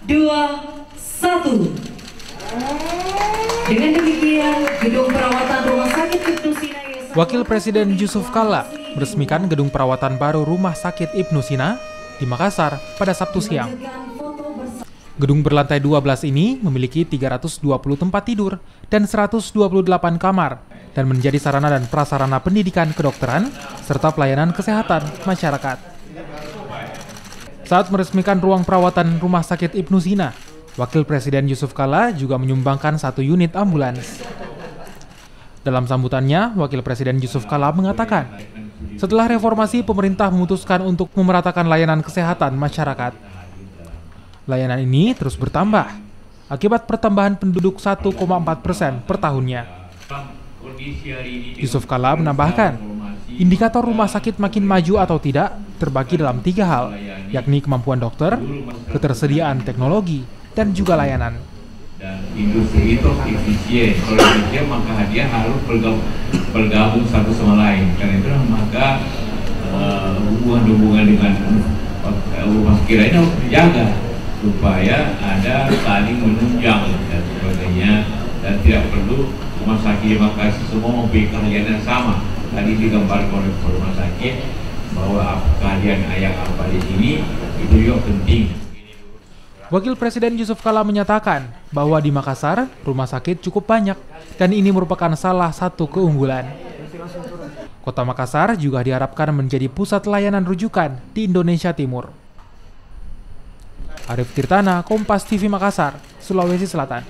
2, 1. Dengan demikian, gedung perawatan Rumah Sakit Ibnu Sina Wakil Presiden Yusuf Kalla meresmikan gedung perawatan baru Rumah Sakit Ibnu Sina di Makassar pada Sabtu siang. Gedung berlantai 12 ini memiliki 320 tempat tidur dan 128 kamar dan menjadi sarana dan prasarana pendidikan kedokteran serta pelayanan kesehatan masyarakat. Saat meresmikan ruang perawatan Rumah Sakit Ibnu Sina, Wakil Presiden Yusuf Kalla juga menyumbangkan 1 unit ambulans. Dalam sambutannya, Wakil Presiden Yusuf Kalla mengatakan, setelah reformasi pemerintah memutuskan untuk memeratakan layanan kesehatan masyarakat. Layanan ini terus bertambah, akibat pertambahan penduduk 1,4% per tahunnya. Yusuf Kalla menambahkan, indikator rumah sakit makin maju atau tidak terbagi dalam 3 hal, yakni kemampuan dokter, ketersediaan teknologi, dan juga layanan. Dan industri itu efisien, kalau efisien maka dia harus bergabung satu sama lain. Karena itu maka hubungan-hubungan dengan rumah sakit ini harus dijaga supaya ada saling menunjang dan sebagainya, dan tidak perlu rumah sakit Makassar semua memiliki keahlian yang sama. Tadi digambarkan oleh rumah sakit bahwa keahlian yang apa di sini itu juga penting. Wakil Presiden Yusuf Kalla menyatakan bahwa di Makassar rumah sakit cukup banyak dan ini merupakan salah satu keunggulan. Kota Makassar juga diharapkan menjadi pusat layanan rujukan di Indonesia Timur. Arif Tirtana, Kompas TV Makassar, Sulawesi Selatan.